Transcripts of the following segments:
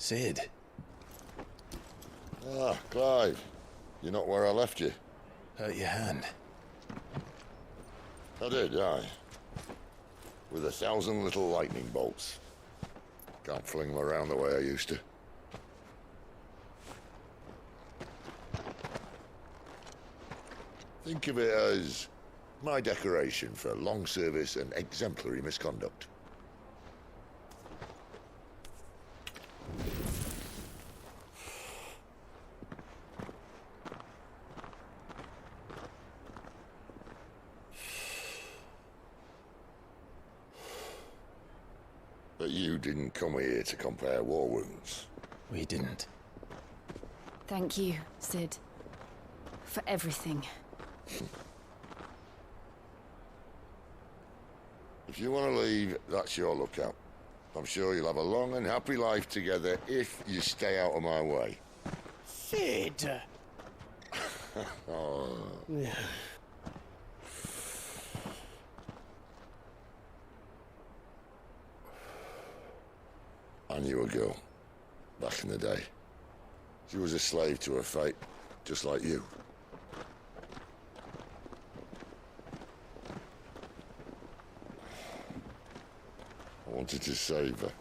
Sid. Ah, Clive. You're not where I left you. Hurt your hand. I did, aye. With 1,000 little lightning bolts. Can't fling them around the way I used to. Think of it as my decoration for long service and exemplary misconduct. But you didn't come here to compare war wounds. We didn't. Thank you, Sid. For everything. If you want to leave, that's your lookout. I'm sure you'll have a long and happy life together if you stay out of my way. Sid! Oh. I knew a girl, back in the day. She was a slave to her fate, just like you. I wanted to save her.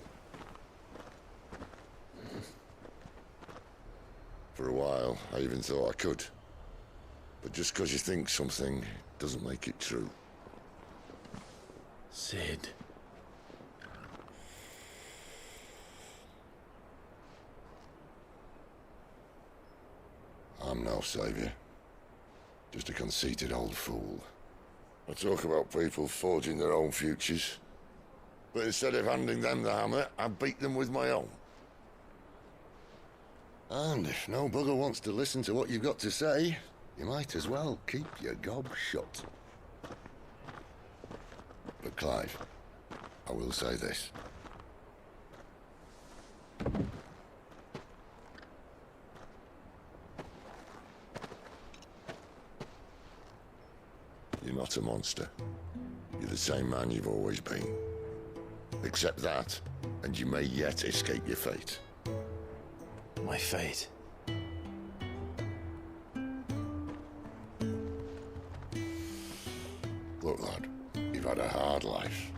For a while, I even thought I could. But just because you think something doesn't make it true. Sid. I'm no savior. Just a conceited old fool. I talk about people forging their own futures. But instead of handing them the hammer, I beat them with my own. And if no bugger wants to listen to what you've got to say, you might as well keep your gob shut. But Clive, I will say this. You're not a monster. You're the same man you've always been. Accept that, and you may yet escape your fate. My fate. Look, lad, you've had a hard life.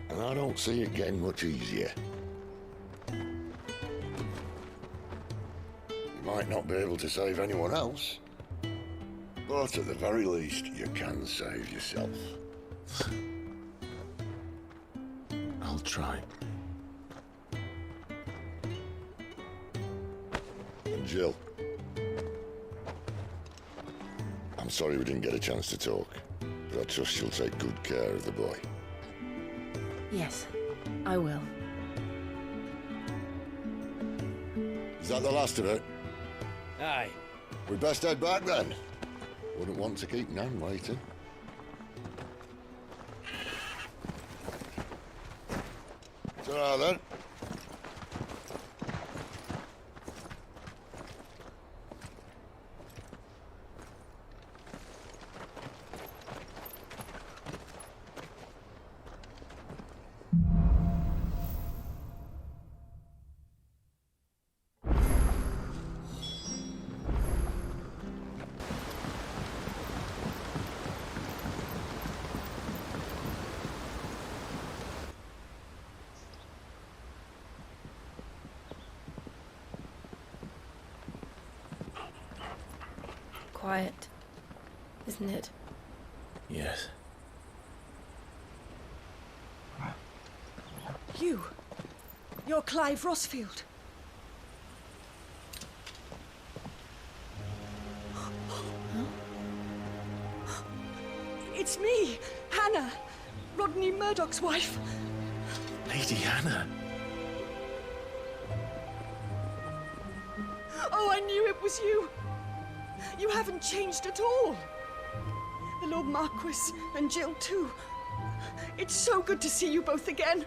And I don't see it getting much easier. You might not be able to save anyone else, but at the very least, you can save yourself. I'll try. And Jill, I'm sorry we didn't get a chance to talk, but I trust you'll take good care of the boy. Yes, I will. Is that the last of it? Aye. We'd best head back then. Wouldn't want to keep Nan waiting. Ta-ra then. Quiet, isn't it? Yes. You're Clive Rosfield. It's me, Hannah, Rodney Murdoch's wife. Lady Hannah. Oh, I knew it was you. You haven't changed at all. The Lord Marquis and Jill too. It's so good to see you both again.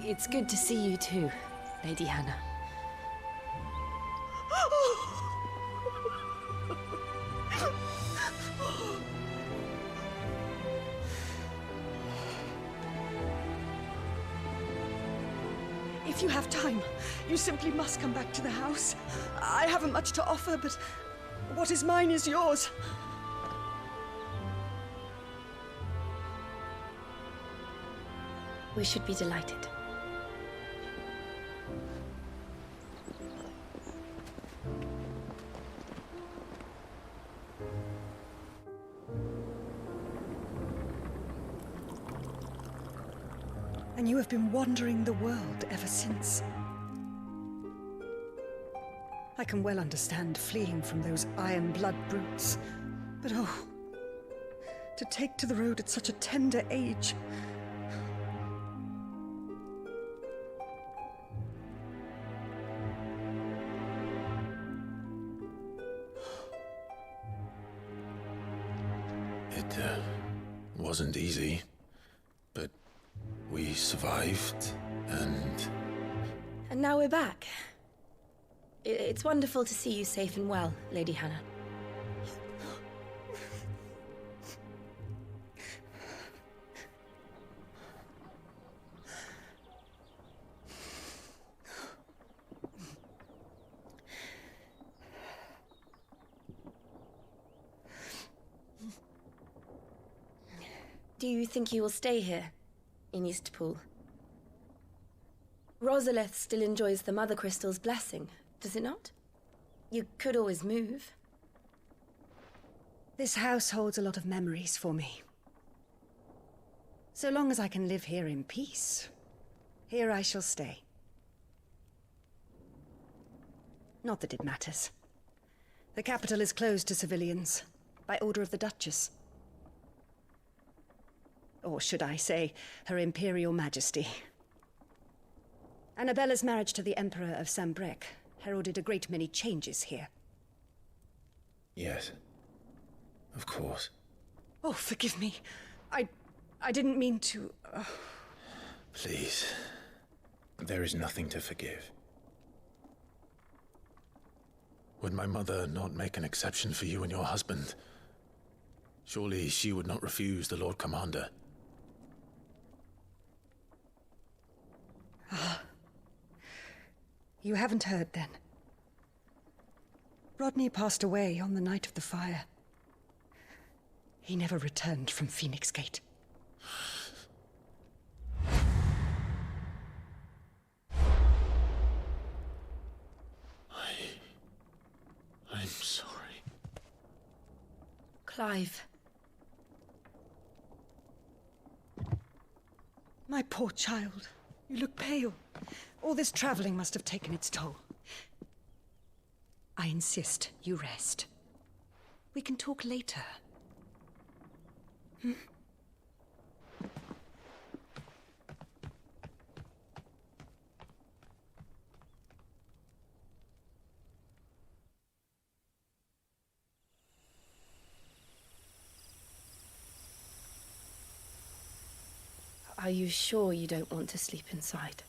It's good to see you too, Lady Hannah. If you have time, you simply must come back to the house. I haven't much to offer, but what is mine is yours. We should be delighted. And you have been wandering the world ever since. I can well understand fleeing from those iron blood brutes, but oh, to take to the road at such a tender age. It wasn't easy, but we survived, and now we're back. It's wonderful to see you safe and well, Lady Hannah. Do you think you will stay here, in Eastpool? Rosalith still enjoys the Mother Crystal's blessing, does it not? You could always move. This house holds a lot of memories for me. So long as I can live here in peace, here I shall stay. Not that it matters. The capital is closed to civilians, by order of the Duchess. Or should I say, Her Imperial Majesty. Annabella's marriage to the Emperor of Sambrec heralded a great many changes here. yes, of course. Oh, forgive me. I didn't mean to... Please, there is nothing to forgive. Would my mother not make an exception for you and your husband? Surely she would not refuse the Lord Commander. You haven't heard, then. Rodney passed away on the night of the fire. He never returned from Phoenix Gate. I'm sorry. Clive. My poor child. You look pale. All this traveling must have taken its toll. I insist you rest. We can talk later. Are you sure you don't want to sleep inside?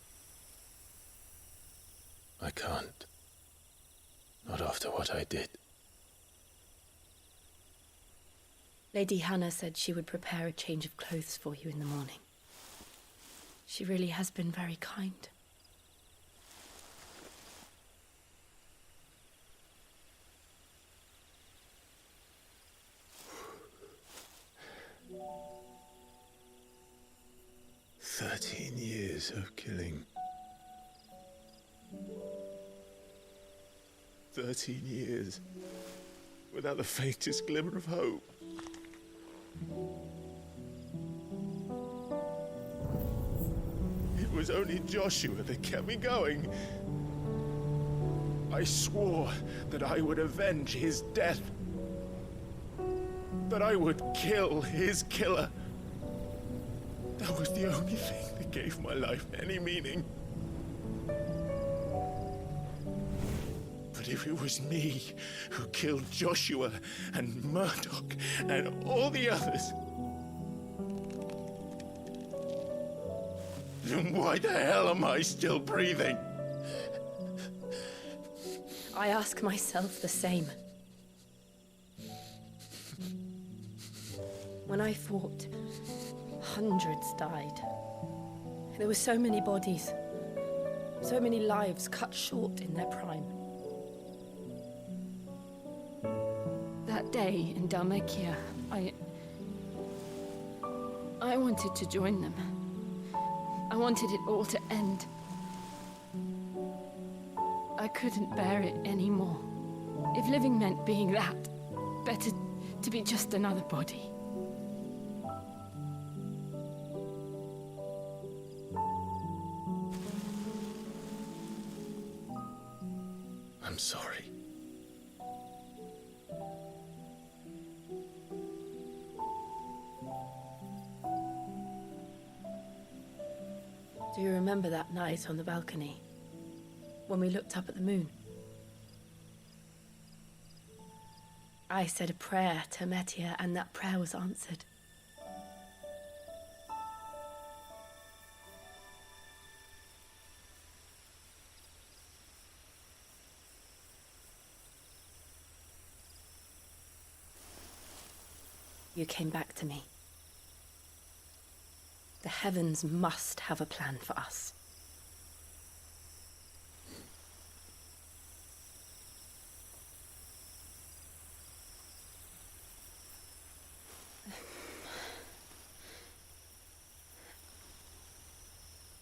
I can't. Not after what I did. Lady Hannah said she would prepare a change of clothes for you in the morning. She really has been very kind. Years of killing. 13 years without the faintest glimmer of hope. It was only Joshua that kept me going. I swore that I would avenge his death. That I would kill his killer. That was the only thing that gave my life any meaning. But if it was me who killed Joshua and Murdoch and all the others, then why the hell am I still breathing? I ask myself the same. When I fought, hundreds died. There were so many bodies. So many lives cut short in their prime. That day in Dalmekia, I wanted to join them. I wanted it all to end. I couldn't bear it anymore. If living meant being that, better to be just another body. I'm sorry. Do you remember that night on the balcony, when we looked up at the moon? I said a prayer to Metia, and that prayer was answered. You came back to me. The heavens must have a plan for us.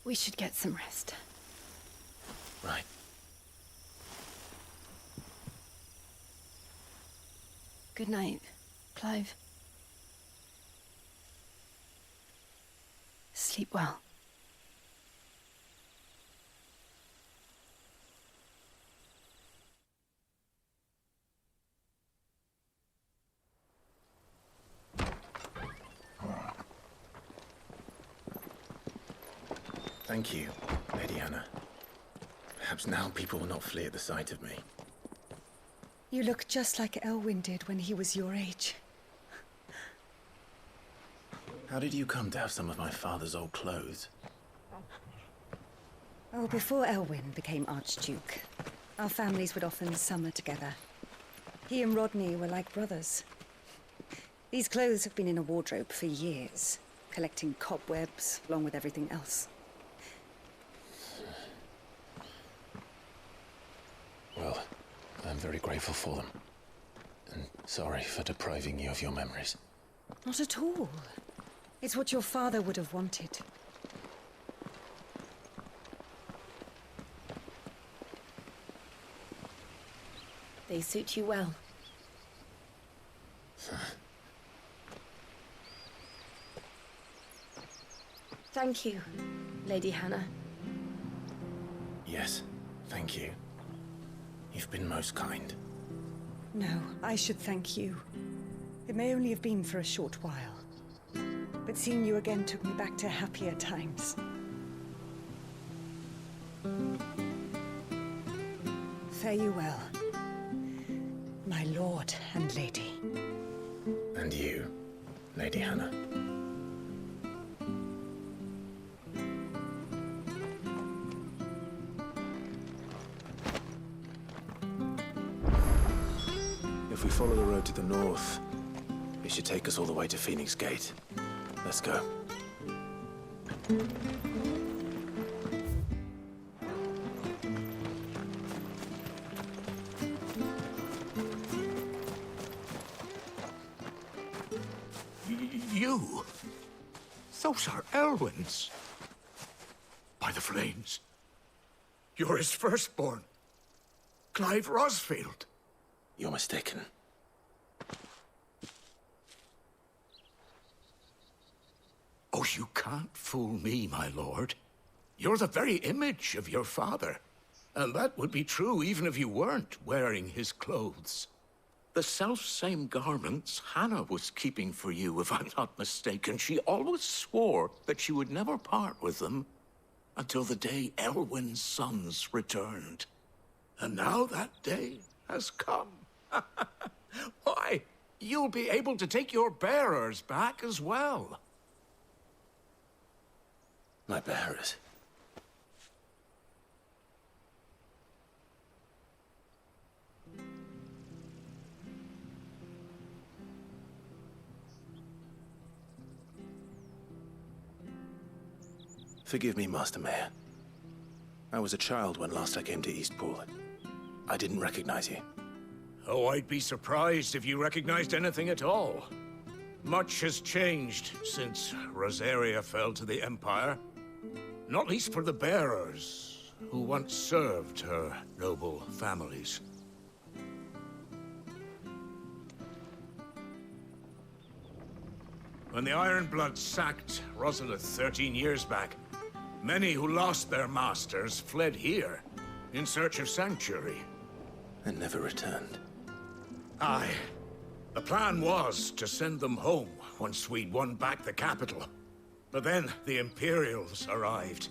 We should get some rest. Right. Good night, Clive. Sleep well. Thank you, Lady Hannah. Perhaps now people will not flee at the sight of me. You look just like Elwyn did when he was your age. How did you come to have some of my father's old clothes? Oh, before Elwyn became Archduke, our families would often summer together. He and Rodney were like brothers. These clothes have been in a wardrobe for years, collecting cobwebs along with everything else. Well, I'm very grateful for them. And sorry for depriving you of your memories. Not at all. It's what your father would have wanted. They suit you well. Thank you, Lady Hannah. Yes, thank you. You've been most kind. No, I should thank you. It may only have been for a short while, but seeing you again took me back to happier times. Fare you well, my lord and lady. And you, Lady Hannah. If we follow the road to the north, it should take us all the way to Phoenix Gate. Let's go. You? Those are Elwyn's. By the flames. You're his firstborn. Clive Rosfield. You're mistaken. Oh, you can't fool me, my lord. You're the very image of your father. And that would be true even if you weren't wearing his clothes. The self-same garments Hannah was keeping for you, if I'm not mistaken. She always swore that she would never part with them until the day Elwyn's sons returned. And now that day has come. Why, you'll be able to take your bearers back as well. My bearers. Forgive me, Master Mayor. I was a child when last I came to Eastpool. I didn't recognize you. Oh, I'd be surprised if you recognized anything at all. Much has changed since Rosaria fell to the Empire. Not least for the bearers, who once served her noble families. When the Ironbloods sacked Rosalith 13 years back, many who lost their masters fled here in search of sanctuary. And never returned. Aye. The plan was to send them home once we'd won back the capital. But then the Imperials arrived.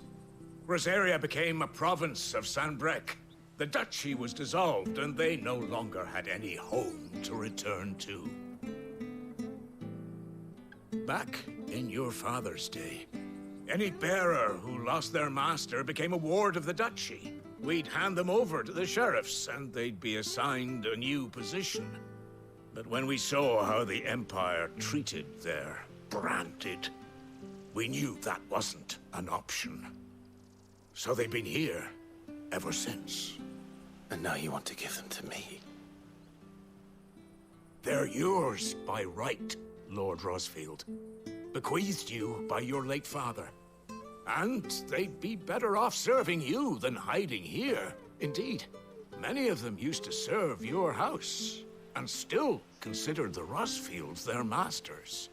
Rosaria became a province of Sanbreque. The duchy was dissolved, and they no longer had any home to return to. Back in your father's day, any bearer who lost their master became a ward of the duchy. We'd hand them over to the sheriffs, and they'd be assigned a new position. But when we saw how the Empire treated their branded, we knew that wasn't an option. So they've been here ever since. And now you want to give them to me? They're yours by right, Lord Rosfield. Bequeathed you by your late father. And they'd be better off serving you than hiding here. Indeed, many of them used to serve your house, and still considered the Rosfields their masters.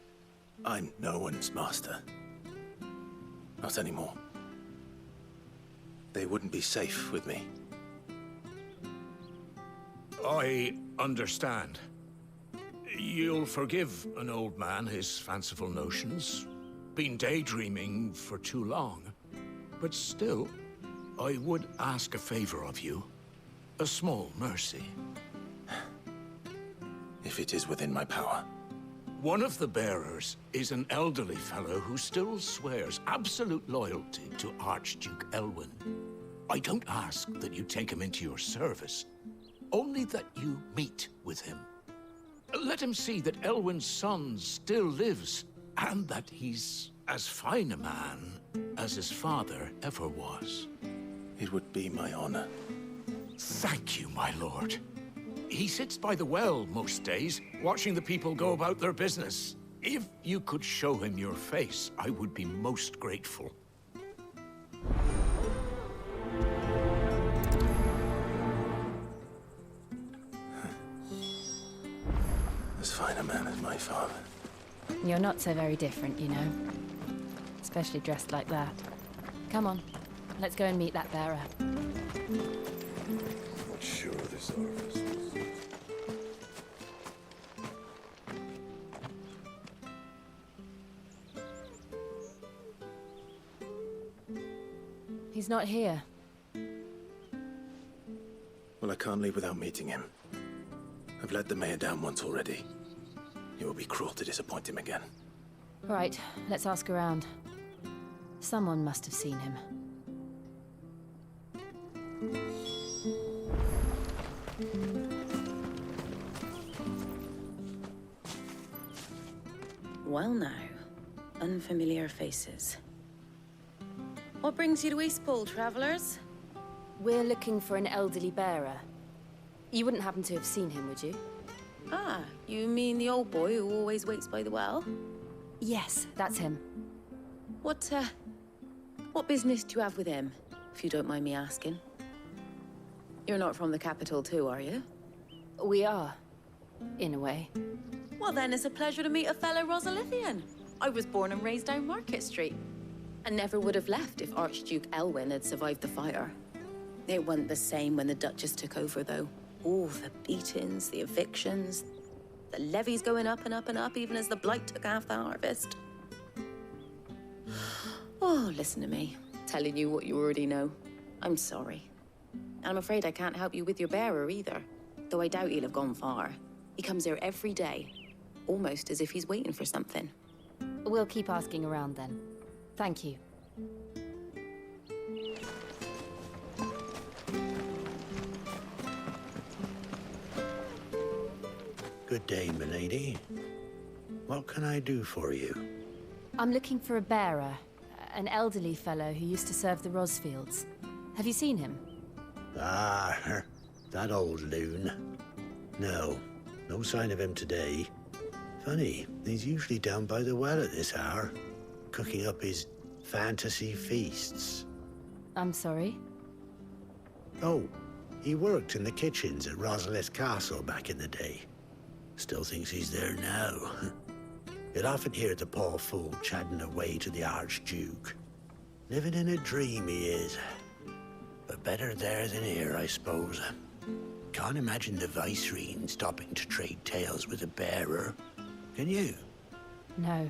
I'm no one's master. Not anymore. They wouldn't be safe with me. I understand. You'll forgive an old man his fanciful notions. Been daydreaming for too long. But still, I would ask a favor of you. A small mercy. If it is within my power. One of the bearers is an elderly fellow who still swears absolute loyalty to Archduke Elwyn. I don't ask that you take him into your service, only that you meet with him. Let him see that Elwyn's son still lives, and that he's as fine a man as his father ever was. It would be my honor. Thank you, my lord. He sits by the well most days, watching the people go about their business. If you could show him your face, I would be most grateful. As fine a man as my father. You're not so very different, you know. Especially dressed like that. Come on, let's go and meet that bearer. Not sure of this office. He's not here. Well, I can't leave without meeting him. I've let the mayor down once already. It would be cruel to disappoint him again. Right, let's ask around. Someone must have seen him. Well now, unfamiliar faces. What brings you to Eastpool, travelers? We're looking for an elderly bearer. You wouldn't happen to have seen him, would you? Ah, you mean the old boy who always waits by the well? Yes, that's him. What business do you have with him, if you don't mind me asking? You're not from the capital too, are you? We are, in a way. Well then, it's a pleasure to meet a fellow Rosalithian. I was born and raised down Market Street. And never would have left if Archduke Elwyn had survived the fire. It wasn't the same when the Duchess took over, though. Oh, the beatings, the evictions, the levies going up and up and up, even as the blight took half the harvest. Oh, listen to me, telling you what you already know. I'm sorry. And I'm afraid I can't help you with your bearer either, though I doubt he'll have gone far. He comes here every day, almost as if he's waiting for something. We'll keep asking around then. Thank you. Good day, milady. What can I do for you? I'm looking for a bearer, an elderly fellow who used to serve the Rosfields. Have you seen him? Ah, that old loon. No sign of him today. Funny, he's usually down by the well at this hour, cooking up his fantasy feasts. I'm sorry? Oh, he worked in the kitchens at Rosalith Castle back in the day. Still thinks he's there now. You'd often hear the poor fool chatting away to the Archduke. Living in a dream he is. But better there than here, I suppose. Can't imagine the Vicereine stopping to trade tales with a bearer. Can you? No.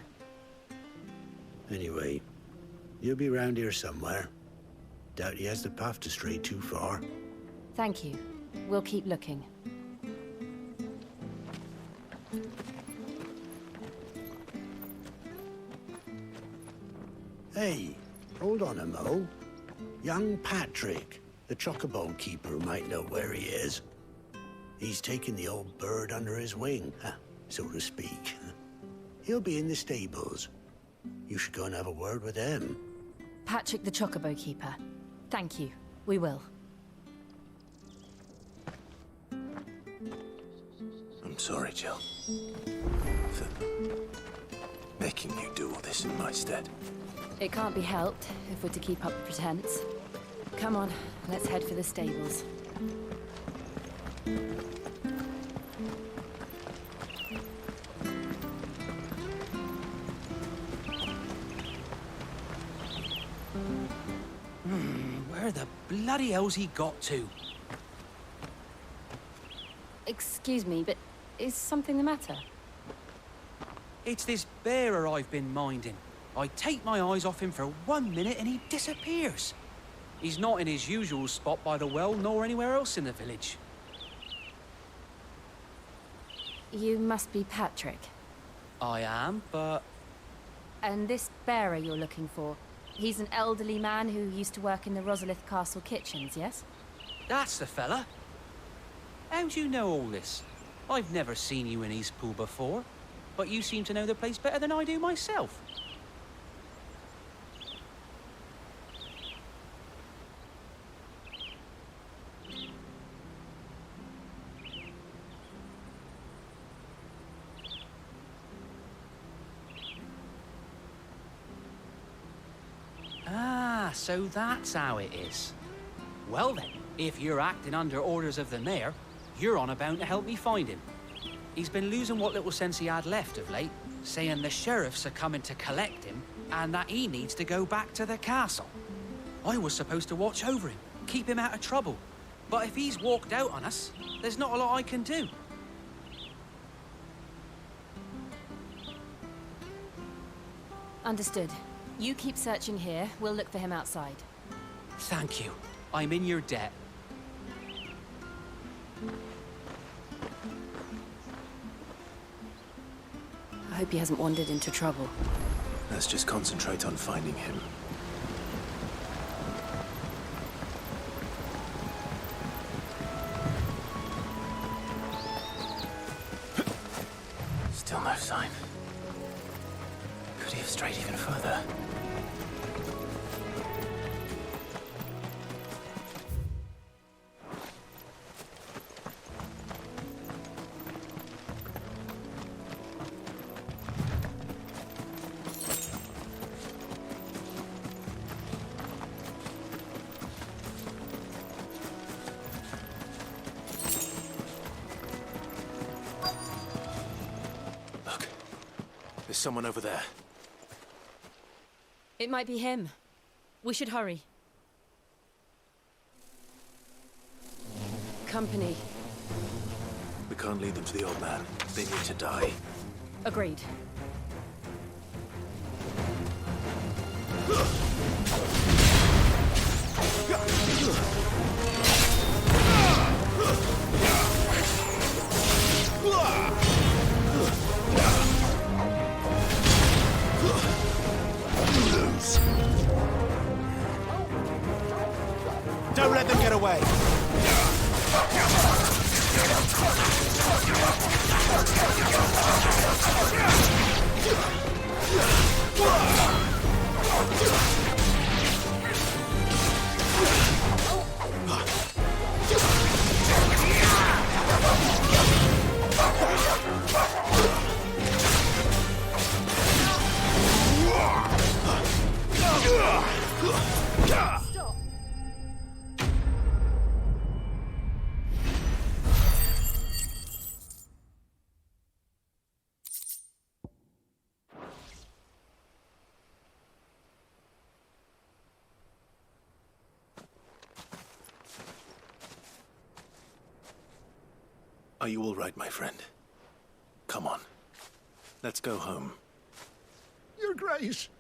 Anyway, you'll be round here somewhere. Doubt he has the path to stray too far. Thank you. We'll keep looking. Hey, hold on a mo. Young Patrick, the chocobo keeper, might know where he is. He's taken the old bird under his wing, so to speak. He'll be in the stables. You should go and have a word with him. Patrick the Chocobo Keeper. Thank you. We will. I'm sorry, Jill. For making you do all this in my stead. It can't be helped if we're to keep up the pretense. Come on, let's head for the stables. Where the bloody hell's he got to? Excuse me, but is something the matter? It's this bearer I've been minding. I take my eyes off him for 1 minute and he disappears. He's not in his usual spot by the well, nor anywhere else in the village. You must be Patrick. I am, but... And this bearer you're looking for, he's an elderly man who used to work in the Rosalith Castle kitchens, yes? That's the fella. How do you know all this? I've never seen you in Eastpool before, but you seem to know the place better than I do myself. Ah, so that's how it is. Well then, if you're acting under orders of the mayor, you're on about to help me find him. He's been losing what little sense he had left of late, saying the sheriffs are coming to collect him and that he needs to go back to the castle. I was supposed to watch over him, keep him out of trouble. But if he's walked out on us, there's not a lot I can do. Understood. You keep searching here, we'll look for him outside. Thank you. I'm in your debt. I hope he hasn't wandered into trouble. Let's just concentrate on finding him. Still no sign. Could he have strayed even further? Look, there's someone over there. It might be him. We should hurry. Company. We can't lead them to the old man. They need to die. Agreed. Don't let them get away! Are you all right, my friend? Come on. Let's go home. Your Grace,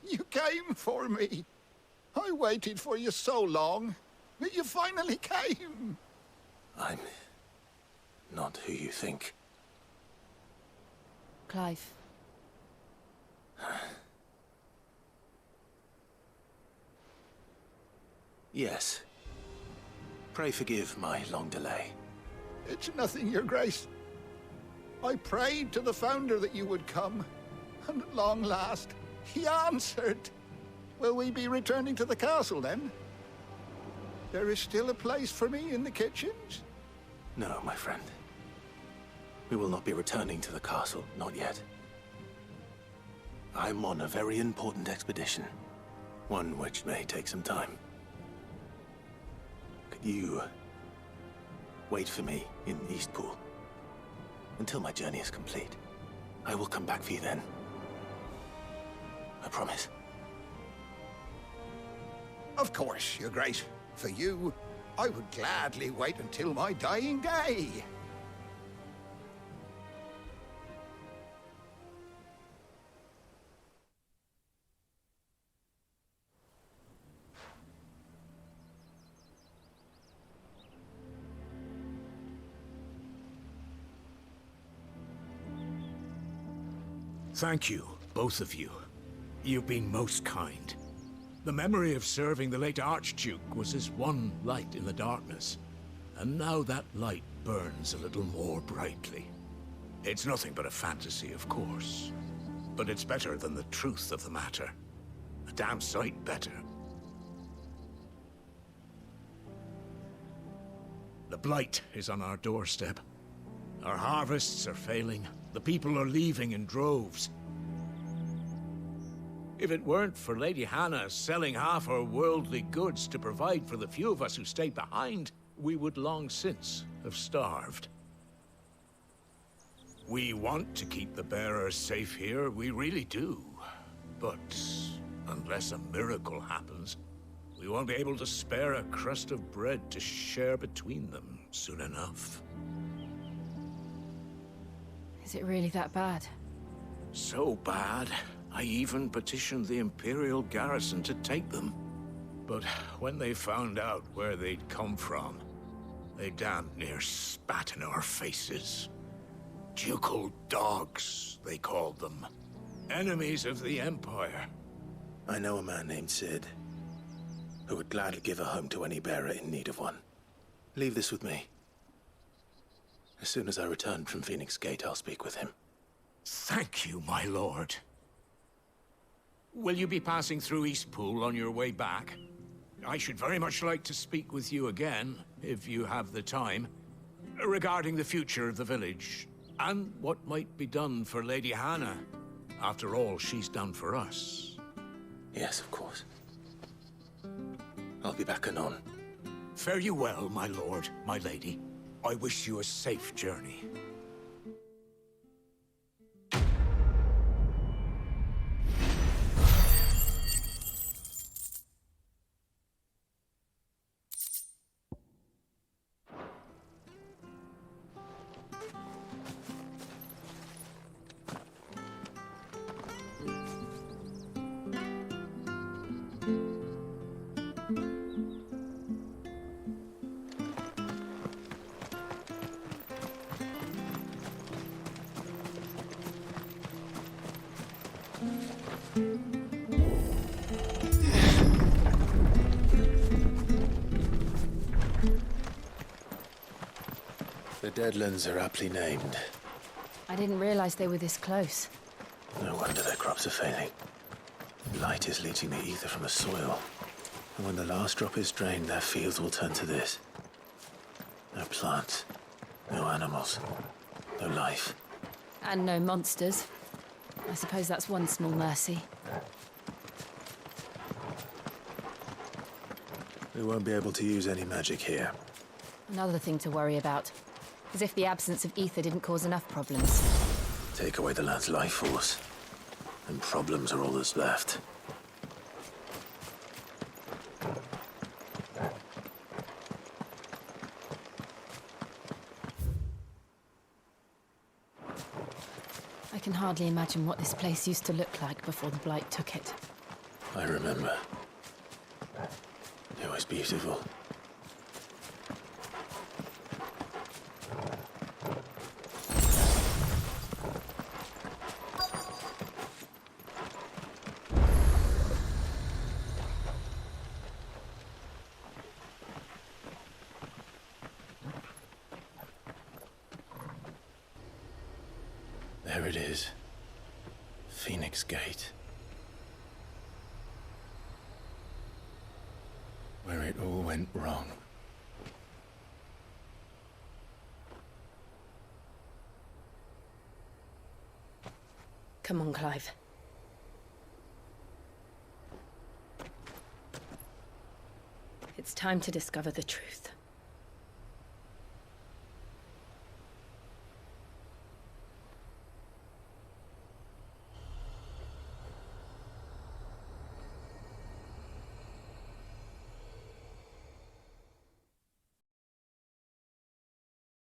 you came for me. I waited for you so long, but you finally came. I'm not who you think. Clive. Yes. Pray forgive my long delay. It's nothing, Your Grace. I prayed to the Founder that you would come, and at long last, he answered. Will we be returning to the castle, then? There is still a place for me in the kitchens? No, my friend. We will not be returning to the castle, not yet. I'm on a very important expedition, one which may take some time. Could you wait for me in Eastpool until my journey is complete? I will come back for you then. I promise. Of course, Your Grace. For you, I would gladly wait until my dying day. Thank you, both of you. You've been most kind. The memory of serving the late Archduke was as one light in the darkness, and now that light burns a little more brightly. It's nothing but a fantasy, of course, but it's better than the truth of the matter. A damn sight better. The blight is on our doorstep. Our harvests are failing. The people are leaving in droves. If it weren't for Lady Hannah selling half her worldly goods to provide for the few of us who stayed behind, we would long since have starved. We want to keep the bearers safe here, we really do. But unless a miracle happens, we won't be able to spare a crust of bread to share between them soon enough. Is it really that bad? So bad, I even petitioned the Imperial garrison to take them. But when they found out where they'd come from, they damn near spat in our faces. Ducal dogs, they called them. Enemies of the Empire. I know a man named Sid, who would gladly give a home to any bearer in need of one. Leave this with me. As soon as I return from Phoenix Gate, I'll speak with him. Thank you, my lord. Will you be passing through Eastpool on your way back? I should very much like to speak with you again, if you have the time, regarding the future of the village, and what might be done for Lady Hannah, after all she's done for us. Yes, of course. I'll be back anon. Fare you well, my lord, my lady. I wish you a safe journey. The Deadlands are aptly named. I didn't realize they were this close. No wonder their crops are failing. Light is leaching the ether from the soil. And when the last drop is drained, their fields will turn to this. No plants, no animals, no life. And no monsters. I suppose that's one small mercy. We won't be able to use any magic here. Another thing to worry about. As if the absence of ether didn't cause enough problems. Take away the lad's life force, and problems are all that's left. can hardly imagine what this place used to look like before the Blight took it. I remember. It was beautiful. There it is. Phoenix Gate. Where it all went wrong. Come on, Clive. It's time to discover the truth.